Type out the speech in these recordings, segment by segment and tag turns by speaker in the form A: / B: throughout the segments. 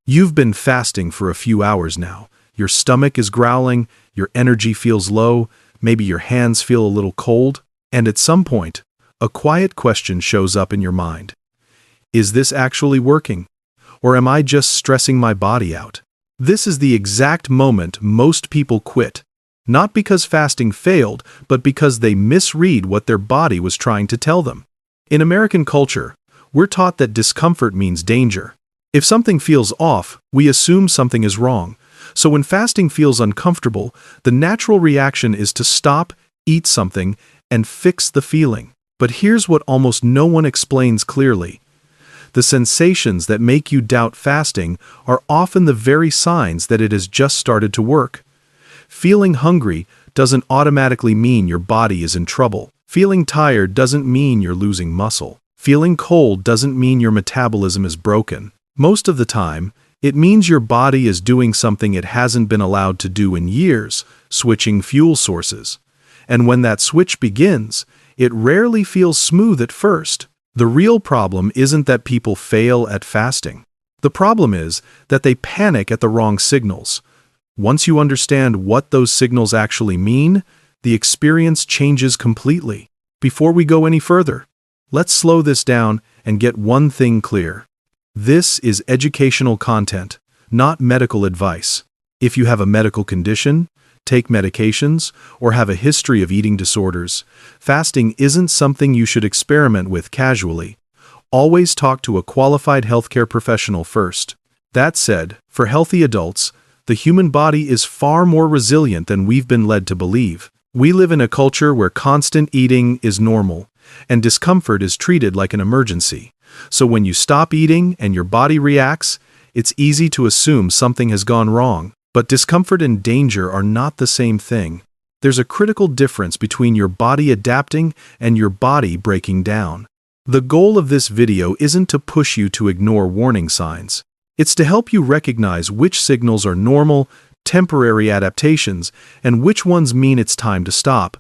A: You've been fasting for a few hours now. Your stomach is growling, your energy feels low, maybe your hands feel a little cold, and at some point, a quiet question shows up in your mind. Is this actually working? Or am I just stressing my body out? This is the exact moment most people quit. Not because fasting failed, but because they misread what their body was trying to tell them. In American culture, we're taught that discomfort means danger. If something feels off, we assume something is wrong. So when fasting feels uncomfortable, the natural reaction is to stop, eat something, and fix the feeling. But here's what almost no one explains clearly. The sensations that make you doubt fasting are often the very signs that it has just started to work. Feeling hungry doesn't automatically mean your body is in trouble. Feeling tired doesn't mean you're losing muscle. Feeling cold doesn't mean your metabolism is broken. Most of the time, it means your body is doing something it hasn't been allowed to do in years, switching fuel sources. And when that switch begins, it rarely feels smooth at first. The real problem isn't that people fail at fasting. The problem is that they panic at the wrong signals. Once you understand what those signals actually mean, the experience changes completely. Before we go any further, let's slow this down and get one thing clear. This is educational content, not medical advice. If you have a medical condition, take medications, or have a history of eating disorders, fasting isn't something you should experiment with casually. Always talk to a qualified healthcare professional first. That said, for healthy adults, the human body is far more resilient than we've been led to believe. We live in a culture where constant eating is normal, and discomfort is treated like an emergency. So when you stop eating and your body reacts, it's easy to assume something has gone wrong. But discomfort and danger are not the same thing. There's a critical difference between your body adapting and your body breaking down. The goal of this video isn't to push you to ignore warning signs. It's to help you recognize which signals are normal, temporary adaptations, and which ones mean it's time to stop.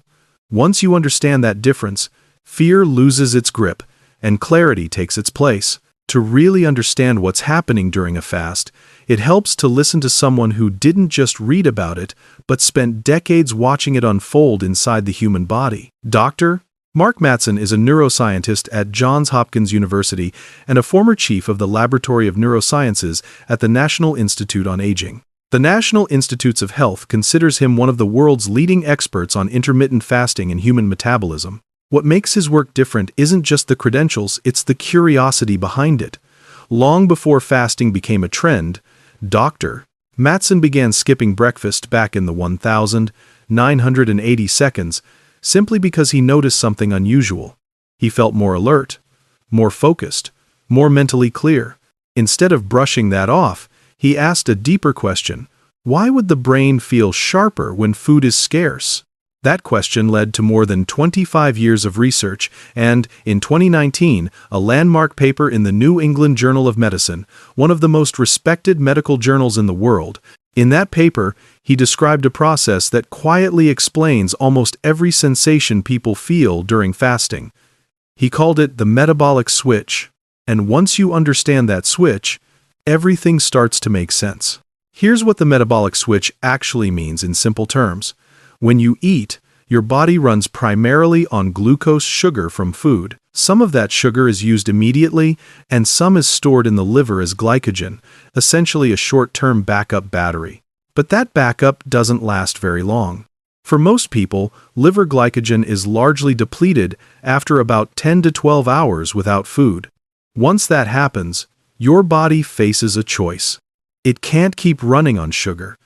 A: Once you understand that difference, fear loses its grip, and clarity takes its place. To really understand what's happening during a fast, it helps to listen to someone who didn't just read about it, but spent decades watching it unfold inside the human body. Dr. Mark Mattson is a neuroscientist at Johns Hopkins University and a former chief of the Laboratory of Neurosciences at the National Institute on Aging. The National Institutes of Health considers him one of the world's leading experts on intermittent fasting and human metabolism. What makes his work different isn't just the credentials, it's the curiosity behind it. Long before fasting became a trend, Dr. Mattson began skipping breakfast back in the 1,980 seconds simply because he noticed something unusual. He felt more alert, more focused, more mentally clear. Instead of brushing that off, he asked a deeper question: why would the brain feel sharper when food is scarce? That question led to more than 25 years of research and, in 2019, a landmark paper in the New England Journal of Medicine, one of the most respected medical journals in the world. In that paper, he described a process that quietly explains almost every sensation people feel during fasting. He called it the metabolic switch. And once you understand that switch, everything starts to make sense. Here's what the metabolic switch actually means in simple terms. When you eat, your body runs primarily on glucose sugar from food. Some of that sugar is used immediately, and some is stored in the liver as glycogen, essentially a short-term backup battery. But that backup doesn't last very long. For most people, liver glycogen is largely depleted after about 10 to 12 hours without food. Once that happens, your body faces a choice. It can't keep running on sugar,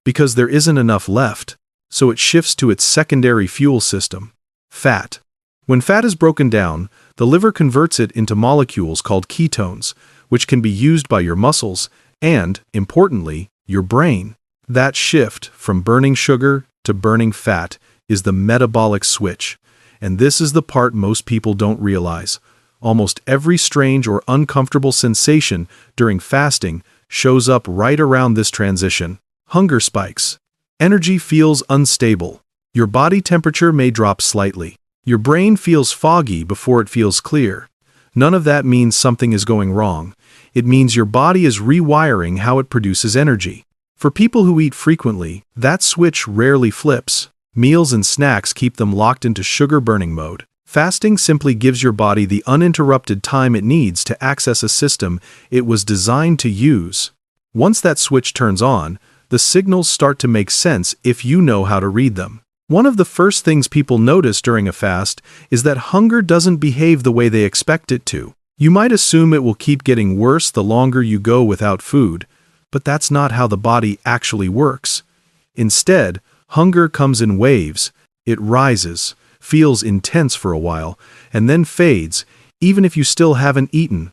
A: because there isn't enough left. So it shifts to its secondary fuel system, fat. When fat is broken down, the liver converts it into molecules called ketones, which can be used by your muscles and, importantly, your brain. That shift from burning sugar to burning fat is the metabolic switch, and this is the part most people don't realize. Almost every strange or uncomfortable sensation during fasting shows up right around this transition. Hunger spikes. Energy feels unstable. Your body temperature may drop slightly. Your brain feels foggy before it feels clear. None of that means something is going wrong. It means your body is rewiring how it produces energy. For people who eat frequently, that switch rarely flips. Meals and snacks keep them locked into sugar-burning mode. Fasting simply gives your body the uninterrupted time it needs to access a system it was designed to use. Once that switch turns on, the signals start to make sense if you know how to read them. One of the first things people notice during a fast is that hunger doesn't behave the way they expect it to. You might assume it will keep getting worse the longer you go without food, but that's not how the body actually works. Instead, hunger comes in waves. It rises, feels intense for a while, and then fades, even if you still haven't eaten.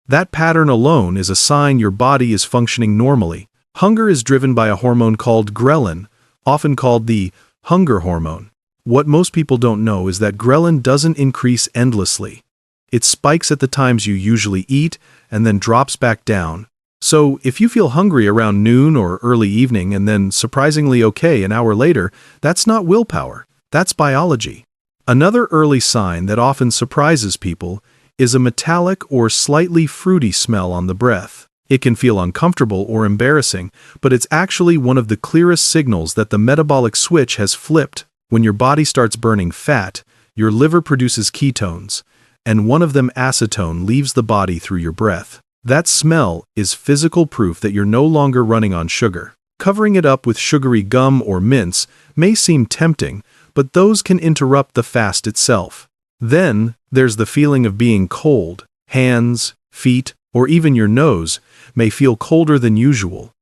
A: That pattern alone is a sign your body is functioning normally. Hunger is driven by a hormone called ghrelin, often called the hunger hormone. What most people don't know is that ghrelin doesn't increase endlessly. It spikes at the times you usually eat and then drops back down. So, if you feel hungry around noon or early evening and then surprisingly okay an hour later, that's not willpower, that's biology. Another early sign that often surprises people is a metallic or slightly fruity smell on the breath. It can feel uncomfortable or embarrassing, but it's actually one of the clearest signals that the metabolic switch has flipped. When your body starts burning fat, your liver produces ketones, and one of them, acetone, leaves the body through your breath. That smell is physical proof that you're no longer running on sugar. Covering it up with sugary gum or mints may seem tempting, but those can interrupt the fast itself. Then, there's the feeling of being cold. Hands, feet, or even your nose may feel colder than usual.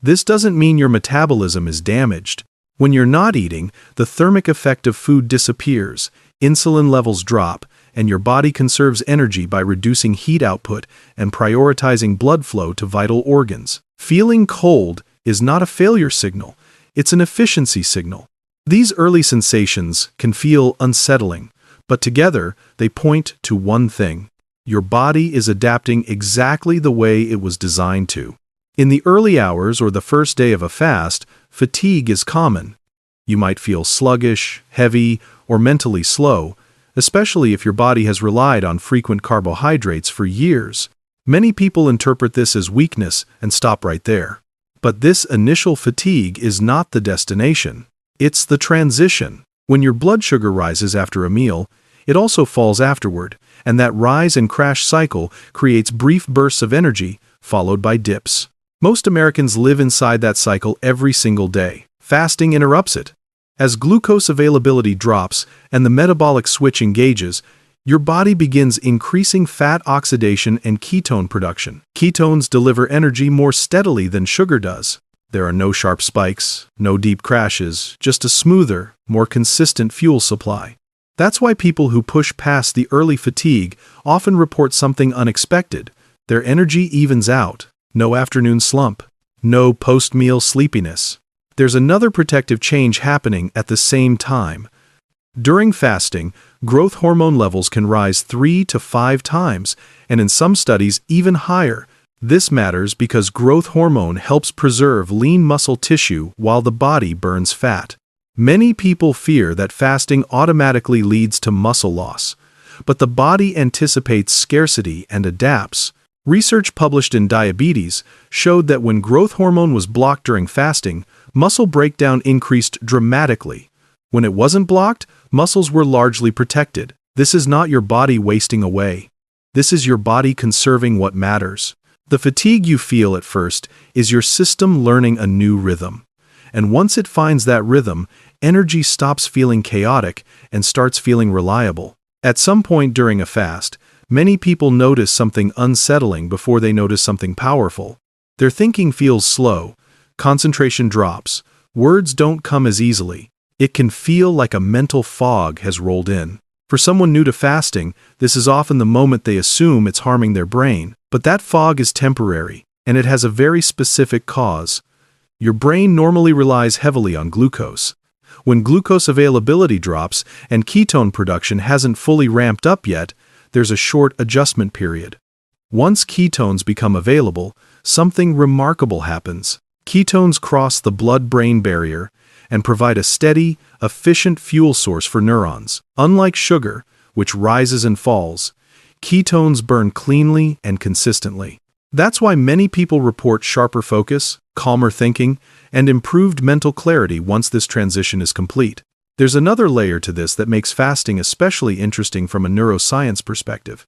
A: This doesn't mean your metabolism is damaged. When you're not eating, the thermic effect of food disappears, insulin levels drop, and your body conserves energy by reducing heat output and prioritizing blood flow to vital organs. Feeling cold is not a failure signal, it's an efficiency signal. These early sensations can feel unsettling, but together they point to one thing. Your body is adapting exactly the way it was designed to. In the early hours or the first day of a fast, fatigue is common. You might feel sluggish, heavy, or mentally slow, especially if your body has relied on frequent carbohydrates for years. Many people interpret this as weakness and stop right there. But this initial fatigue is not the destination. It's the transition. When your blood sugar rises after a meal, it also falls afterward, and that rise and crash cycle creates brief bursts of energy, followed by dips. Most Americans live inside that cycle every single day. Fasting interrupts it. As glucose availability drops and the metabolic switch engages, your body begins increasing fat oxidation and ketone production. Ketones deliver energy more steadily than sugar does. There are no sharp spikes, no deep crashes, just a smoother, more consistent fuel supply. That's why people who push past the early fatigue often report something unexpected. Their energy evens out. No afternoon slump. No post-meal sleepiness. There's another protective change happening at the same time. During fasting, growth hormone levels can rise 3 to 5 times, and in some studies even higher. This matters because growth hormone helps preserve lean muscle tissue while the body burns fat. Many people fear that fasting automatically leads to muscle loss, but the body anticipates scarcity and adapts. Research published in Diabetes showed that when growth hormone was blocked during fasting, muscle breakdown increased dramatically. When it wasn't blocked, muscles were largely protected. This is not your body wasting away. This is your body conserving what matters. The fatigue you feel at first is your system learning a new rhythm. And once it finds that rhythm, energy stops feeling chaotic and starts feeling reliable. At some point during a fast, many people notice something unsettling before they notice something powerful. Their thinking feels slow, concentration drops, words don't come as easily. It can feel like a mental fog has rolled in. For someone new to fasting, this is often the moment they assume it's harming their brain. But that fog is temporary, and it has a very specific cause. Your brain normally relies heavily on glucose. When glucose availability drops and ketone production hasn't fully ramped up yet, there's a short adjustment period. Once ketones become available, something remarkable happens. Ketones cross the blood-brain barrier and provide a steady, efficient fuel source for neurons. Unlike sugar, which rises and falls, Ketones burn cleanly and consistently. That's why many people report sharper focus, calmer thinking, and improved mental clarity once this transition is complete. There's another layer to this that makes fasting especially interesting from a neuroscience perspective.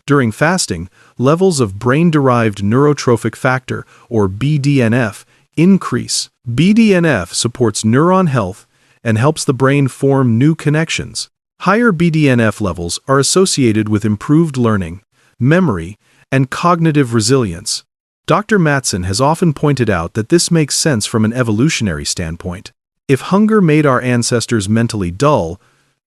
A: During fasting, levels of brain-derived neurotrophic factor, or BDNF, increase. BDNF supports neuron health and helps the brain form new connections. Higher BDNF levels are associated with improved learning, memory, and cognitive resilience. Dr. Mattson has often pointed out that this makes sense from an evolutionary standpoint. If hunger made our ancestors mentally dull,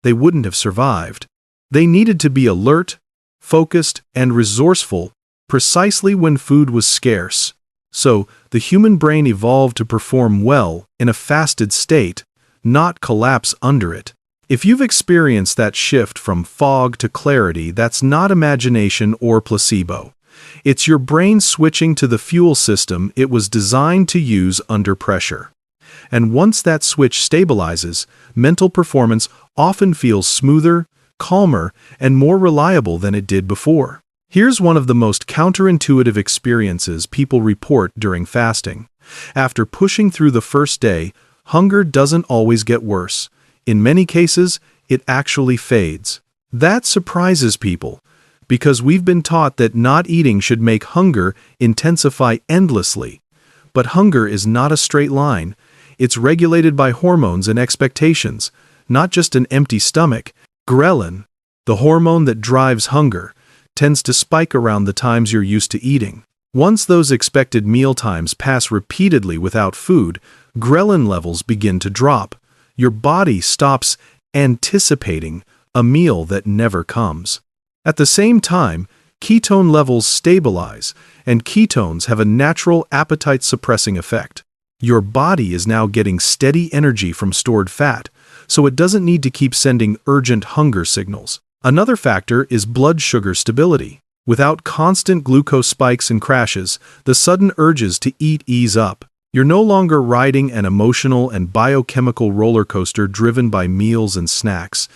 A: they wouldn't have survived. They needed to be alert, focused, and resourceful precisely when food was scarce. So, the human brain evolved to perform well in a fasted state, not collapse under it. If you've experienced that shift from fog to clarity, that's not imagination or placebo. It's your brain switching to the fuel system it was designed to use under pressure. And once that switch stabilizes, mental performance often feels smoother, calmer, and more reliable than it did before. Here's one of the most counterintuitive experiences people report during fasting. After pushing through the first day, hunger doesn't always get worse. In many cases, it actually fades. That surprises people, because we've been taught that not eating should make hunger intensify endlessly. But hunger is not a straight line. It's regulated by hormones and expectations, not just an empty stomach. Ghrelin, the hormone that drives hunger, tends to spike around the times you're used to eating. Once those expected meal times pass repeatedly without food, ghrelin levels begin to drop. Your body stops anticipating a meal that never comes. At the same time, ketone levels stabilize, and ketones have a natural appetite-suppressing effect. Your body is now getting steady energy from stored fat, so it doesn't need to keep sending urgent hunger signals. Another factor is blood sugar stability. Without constant glucose spikes and crashes, the sudden urges to eat ease up. You're no longer riding an emotional and biochemical roller coaster driven by meals and snacks.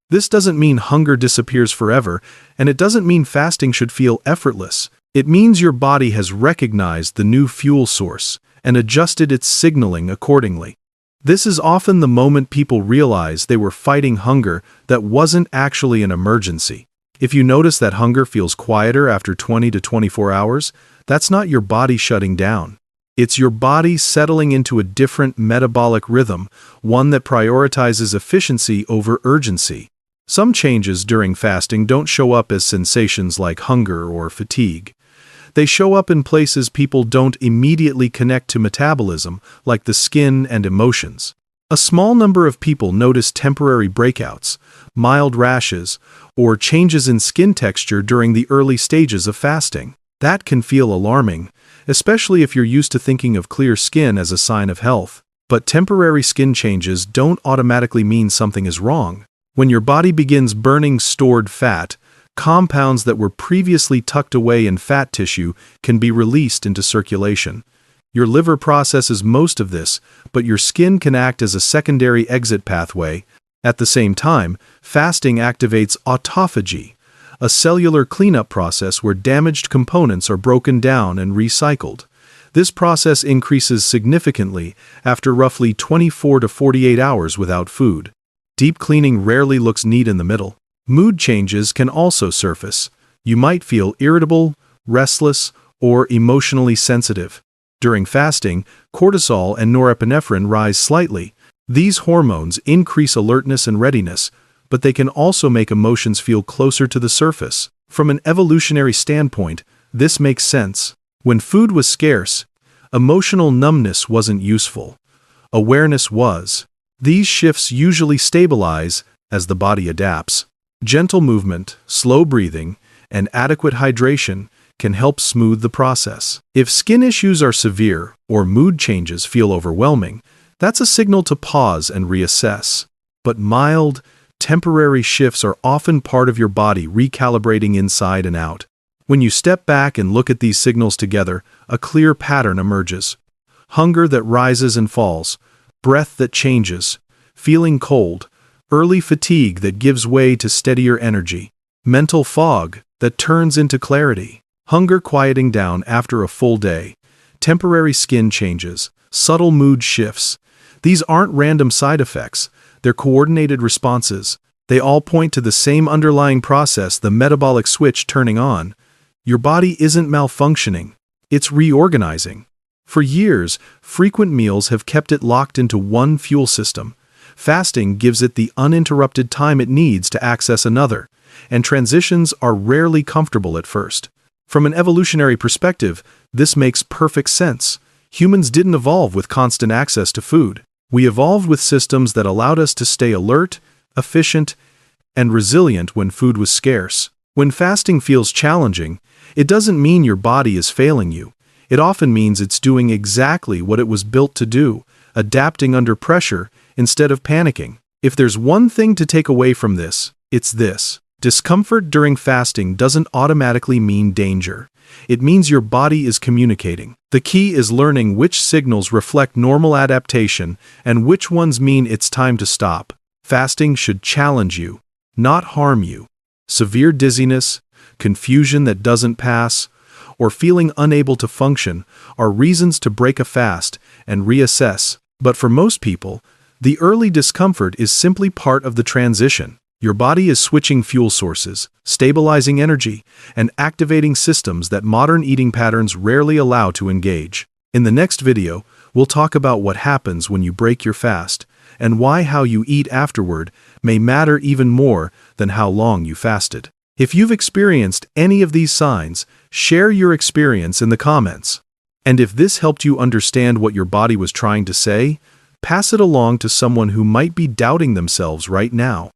A: This doesn't mean hunger disappears forever, and it doesn't mean fasting should feel effortless. It means your body has recognized the new fuel source and adjusted its signaling accordingly. This is often the moment people realize they were fighting hunger that wasn't actually an emergency. If you notice that hunger feels quieter after 20 to 24 hours, that's not your body shutting down. It's your body settling into a different metabolic rhythm, one that prioritizes efficiency over urgency. Some changes during fasting don't show up as sensations like hunger or fatigue. They show up in places people don't immediately connect to metabolism, like the skin and emotions. A small number of people notice temporary breakouts, mild rashes, or changes in skin texture during the early stages of fasting. That can feel alarming, especially if you're used to thinking of clear skin as a sign of health. But temporary skin changes don't automatically mean something is wrong. When your body begins burning stored fat, compounds that were previously tucked away in fat tissue can be released into circulation. Your liver processes most of this, but your skin can act as a secondary exit pathway. At the same time, fasting activates autophagy, a cellular cleanup process where damaged components are broken down and recycled. This process increases significantly after roughly 24 to 48 hours without food. Deep cleaning rarely looks neat in the middle. Mood changes can also surface. You might feel irritable, restless, or emotionally sensitive. During fasting, cortisol and norepinephrine rise slightly. These hormones increase alertness and readiness, but they can also make emotions feel closer to the surface. From an evolutionary standpoint, this makes sense. When food was scarce, emotional numbness wasn't useful. Awareness was. These shifts usually stabilize as the body adapts. Gentle movement, slow breathing, and adequate hydration can help smooth the process. If skin issues are severe or mood changes feel overwhelming, that's a signal to pause and reassess. But mild, temporary shifts are often part of your body recalibrating inside and out. When you step back and look at these signals together, a clear pattern emerges. Hunger that rises and falls, breath that changes, feeling cold, early fatigue that gives way to steadier energy, mental fog, that turns into clarity. Hunger quieting down after a full day, temporary skin changes, subtle mood shifts. These aren't random side effects, they're coordinated responses. They all point to the same underlying process, the metabolic switch turning on. Your body isn't malfunctioning, it's reorganizing. For years, frequent meals have kept it locked into one fuel system. Fasting gives it the uninterrupted time it needs to access another, and transitions are rarely comfortable at first. From an evolutionary perspective, this makes perfect sense. Humans didn't evolve with constant access to food. We evolved with systems that allowed us to stay alert, efficient, and resilient when food was scarce. When fasting feels challenging, it doesn't mean your body is failing you. It often means it's doing exactly what it was built to do, adapting under pressure instead of panicking. If there's one thing to take away from this, it's this. Discomfort during fasting doesn't automatically mean danger. It means your body is communicating. The key is learning which signals reflect normal adaptation and which ones mean it's time to stop. Fasting should challenge you, not harm you. Severe dizziness, confusion that doesn't pass, or feeling unable to function are reasons to break a fast and reassess. But for most people, the early discomfort is simply part of the transition. Your body is switching fuel sources, stabilizing energy, and activating systems that modern eating patterns rarely allow to engage. In the next video, we'll talk about what happens when you break your fast, and why how you eat afterward may matter even more than how long you fasted. If you've experienced any of these signs, share your experience in the comments. And if this helped you understand what your body was trying to say, pass it along to someone who might be doubting themselves right now.